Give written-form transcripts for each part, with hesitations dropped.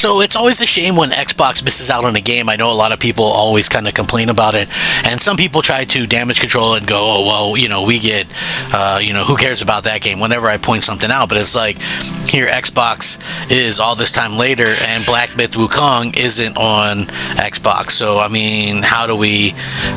So it's always a shame when Xbox misses out on a game. I know a lot of people always kind of complain about it, and some people try to damage control and go, oh, well, we get, who cares about that game whenever I point something out. But it's like, here Xbox is all this time later, and Black Myth Wukong isn't on Xbox. So, I mean, how do we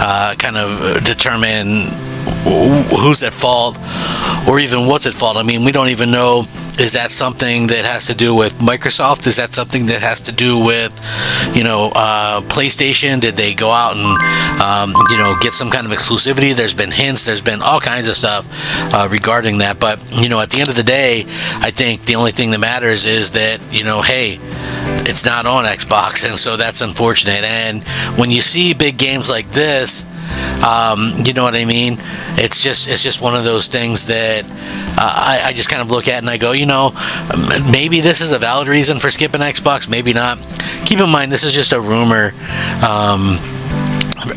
kind of determine who's at fault, or even what's at fault? I mean, we don't even know. Is that something that has to do with Microsoft? Is that something that has to do with, PlayStation? Did they go out and, get some kind of exclusivity? There's been hints. There's been all kinds of stuff regarding that. But, at the end of the day, I think the only thing that matters is that, hey, it's not on Xbox. And so that's unfortunate. And when you see big games like this, you know what I mean? It's just one of those things that I just kind of look at and I go, maybe this is a valid reason for skipping Xbox, maybe not. Keep in mind, this is just a rumor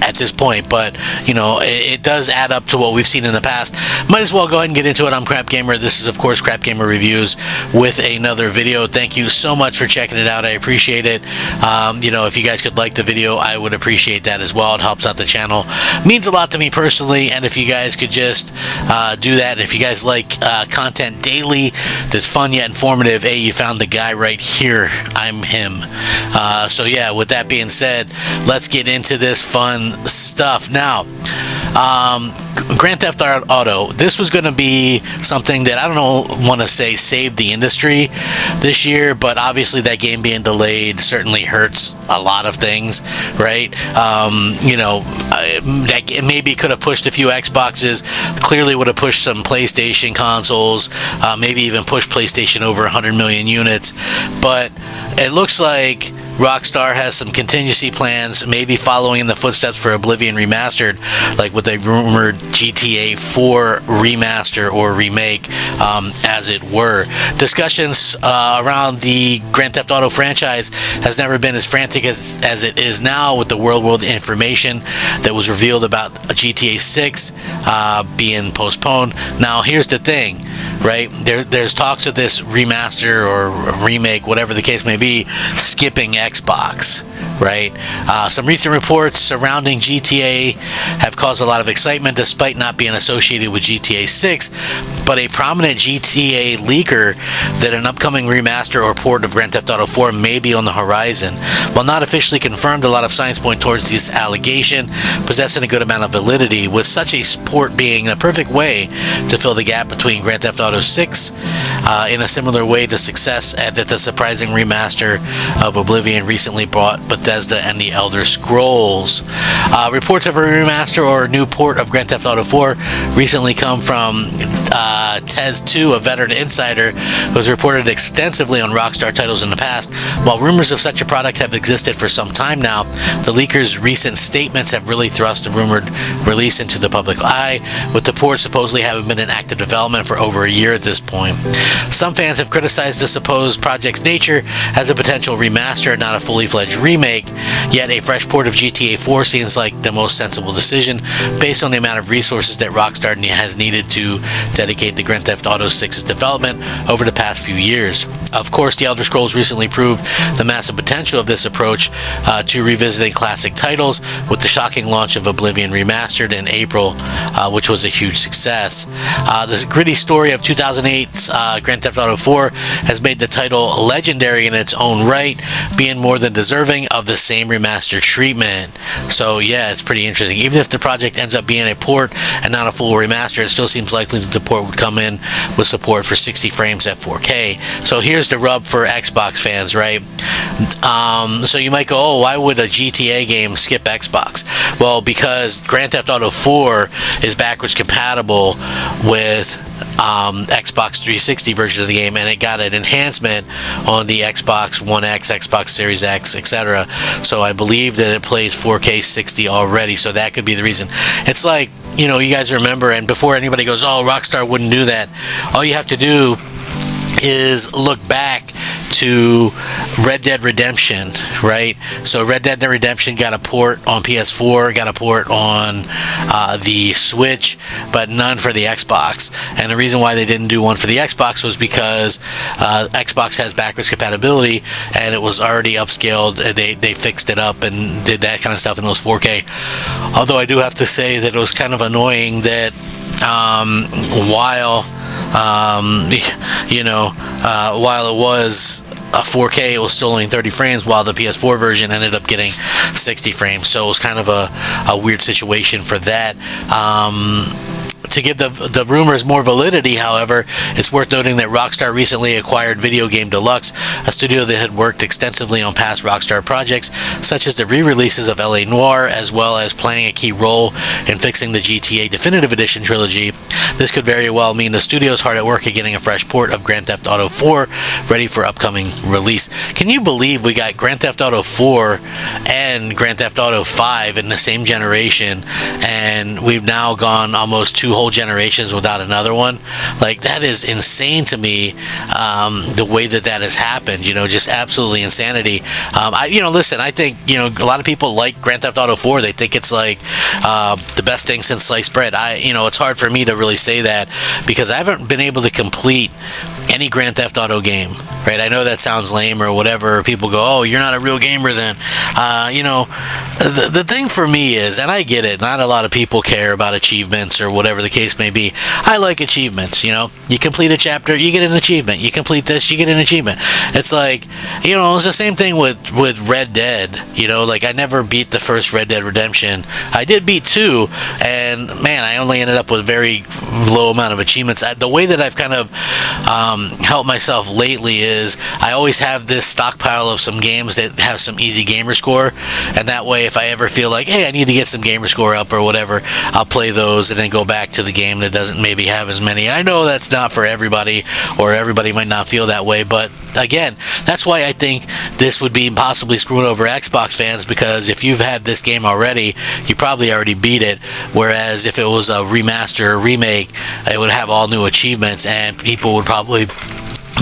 at this point, but it does add up to what we've seen in the past. Might as well go ahead and get into it. I'm Crap Gamer. This is, of course, Crap Gamer Reviews with another video. Thank you so much for checking it out. I appreciate it. If you guys could like the video, I would appreciate that as well. It helps out the channel. Means a lot to me personally, and if you guys could just do that. If you guys like content daily that's fun yet informative, hey, you found the guy right here. I'm him. So yeah, with that being said, let's get into this fun stuff. Now, Grand Theft Auto, this was going to be something that I don't want to say saved the industry this year, but obviously that game being delayed certainly hurts a lot of things, right? That maybe could have pushed a few Xboxes, clearly would have pushed some PlayStation consoles, maybe even pushed PlayStation over 100 million units, but it looks like Rockstar has some contingency plans, maybe following in the footsteps for Oblivion Remastered, like with a rumored GTA 4 remaster or remake, as it were. Discussions around the Grand Theft Auto franchise has never been as frantic as it is now, with the world information that was revealed about GTA 6 being postponed. Now, here's the thing, right? There's talks of this remaster or remake, whatever the case may be, skipping Xbox, right? Some recent reports surrounding GTA have caused a lot of excitement despite not being associated with GTA 6, but a prominent GTA leaker that an upcoming remaster or port of Grand Theft Auto 4 may be on the horizon. While not officially confirmed, a lot of signs point towards this allegation possessing a good amount of validity, with such a port being a perfect way to fill the gap between Grand Theft Auto 6 in a similar way to success that the surprising remaster of Oblivion recently brought Bethesda and the Elder Scrolls. Reports of a remaster or a new port of Grand Theft Auto 4 recently come from Tez2, a veteran insider who has reported extensively on Rockstar titles in the past. While rumors of such a product have existed for some time now, the leaker's recent statements have really thrust the rumored release into the public eye, with the port supposedly having been in active development for over a year at this point. Some fans have criticized the supposed project's nature as a potential remaster and not a fully fledged remake, yet a fresh port of GTA 4 seems like the most sensible decision based on the amount of resources that Rockstar has needed to dedicate to Grand Theft Auto 6's development over the past few years. Of course, the Elder Scrolls recently proved the massive potential of this approach to revisiting classic titles, with the shocking launch of Oblivion Remastered in April, which was a huge success. This gritty story of 2008's Grand Theft Auto 4 has made the title legendary in its own right, being more than deserving of the same remaster treatment. So yeah, it's pretty interesting. Even if the project ends up being a port and not a full remaster, it still seems likely that the port would come in with support for 60 frames at 4K. So here's the rub for Xbox fans, right? So you might go, oh, why would a GTA game skip Xbox? Well, because Grand Theft Auto 4 is backwards compatible with Xbox 360 version of the game, and it got an enhancement on the Xbox One X, Xbox Series X, etc. So I believe that it plays 4K 60 already, so that could be the reason. It's like, you guys remember, and before anybody goes, oh, Rockstar wouldn't do that, all you have to do is look back to Red Dead Redemption, right? So Red Dead Redemption got a port on PS4, got a port on the Switch, but none for the Xbox. And the reason why they didn't do one for the Xbox was because Xbox has backwards compatibility, and it was already upscaled. They fixed it up and did that kind of stuff, and it was 4K. Although I do have to say that it was kind of annoying that while it was a 4K, it was still only 30 frames, while the PS4 version ended up getting 60 frames. So it was kind of a weird situation for that. To give the rumors more validity, however, it's worth noting that Rockstar recently acquired Video Game Deluxe, a studio that had worked extensively on past Rockstar projects, such as the re-releases of LA Noire, as well as playing a key role in fixing the GTA Definitive Edition trilogy. This could very well mean the studio's hard at work at getting a fresh port of Grand Theft Auto 4 ready for upcoming release. Can you believe we got Grand Theft Auto 4 and Grand Theft Auto 5 in the same generation, and we've now gone almost two whole generations without another one? Like, that is insane to me, the way that has happened. Just absolutely insanity. Listen, I think a lot of people like Grand Theft Auto 4. They think it's like the best thing since sliced bread. It's hard for me to really say that because I haven't been able to complete any Grand Theft Auto game, right? I know that sounds lame or whatever. People go, "Oh, you're not a real gamer then." The thing for me is, and I get it, not a lot of people care about achievements or whatever the case may be. I like achievements. You complete a chapter, you get an achievement. You complete this, you get an achievement. It's like, it's the same thing with Red Dead. Like, I never beat the first Red Dead Redemption. I did beat 2, and man, I only ended up with very low amount of achievements. The way that I've kind of helped myself lately is I always have this stockpile of some games that have some easy gamer score, and that way if I ever feel like, hey, I need to get some gamer score up or whatever, I'll play those and then go back to the game that doesn't maybe have as many. I know that's not for everybody, or everybody might not feel that way, but again, that's why I think this would be possibly screwing over Xbox fans, because if you've had this game already, you probably already beat it, whereas if it was a remaster or remake, it would have all new achievements and people would probably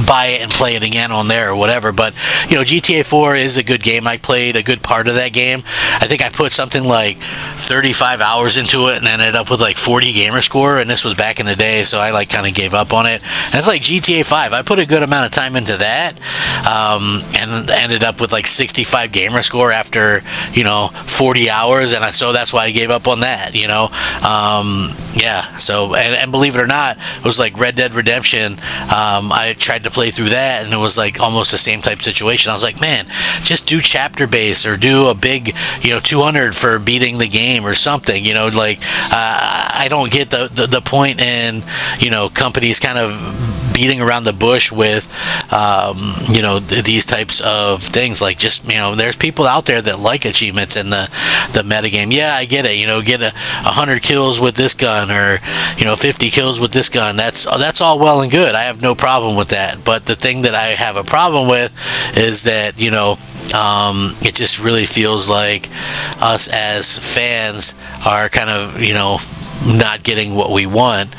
buy it and play it again on there or whatever. But GTA 4 is a good game. I played a good part of that game. I think I put something like 35 hours into it and ended up with like 40 gamer score, and this was back in the day, so I kind of gave up on it. And it's like GTA 5. I put a good amount of time into that, and ended up with like 65 gamer score after 40 hours, and so that's why I gave up on that. So and believe it or not, it was like Red Dead Redemption. I tried to play through that, and it was like almost the same type situation. I was like, man, just do chapter base or do a big 200 for beating the game or something. I don't get the point in companies kind of beating around the bush with these types of things. Like, just there's people out there that like achievements in the metagame. Yeah, I get it. Get 100 kills with this gun, or 50 kills with this gun. That's all well and good. I have no problem with that. But the thing that I have a problem with is that it just really feels like us as fans are kind of not getting what we want.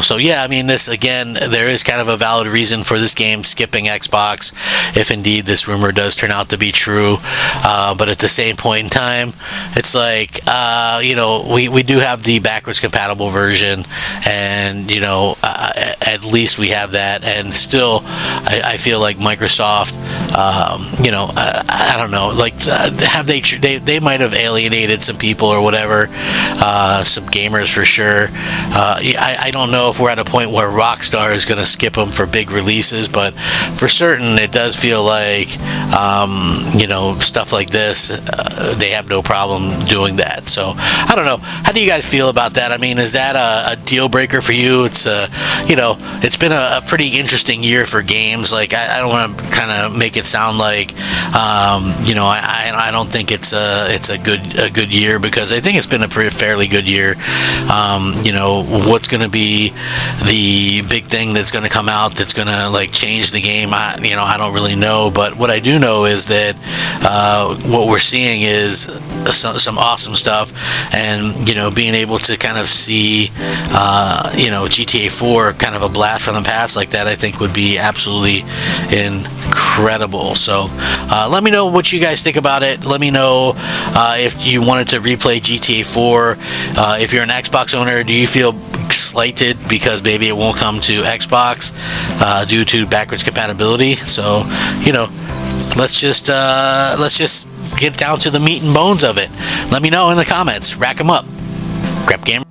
So yeah, I mean, this again, there is kind of a valid reason for this game skipping Xbox if indeed this rumor does turn out to be true. But at the same point in time, it's like we do have the backwards compatible version, and at least we have that. And still, I feel like Microsoft, I don't know, like have they might have alienated some people or whatever, some gamers for sure. I don't know if we're at a point where Rockstar is going to skip them for big releases, but for certain it does feel like stuff like this, they have no problem doing that. So I don't know, how do you guys feel about that? I mean, is that a deal breaker for you? It's it's been a pretty interesting year for games. Like, I don't want to kind of make it sound like I don't think it's a good year, because I think it's been a fairly good year year. You know, what's going to be the big thing that's going to come out that's going to like change the game? You know, I don't really know, but what I do know is that what we're seeing is some awesome stuff, and you know, being able to kind of see you know, GTA 4 kind of a blast from the past like that, I think would be absolutely incredible. So let me know what you guys think about it. Let me know if you wanted to replay GTA 4. If you're an Xbox owner, do you feel slighted because maybe it won't come to Xbox due to backwards compatibility? So, you know, let's just get down to the meat and bones of it. Let me know in the comments. Rack 'em up. Crap Gamer.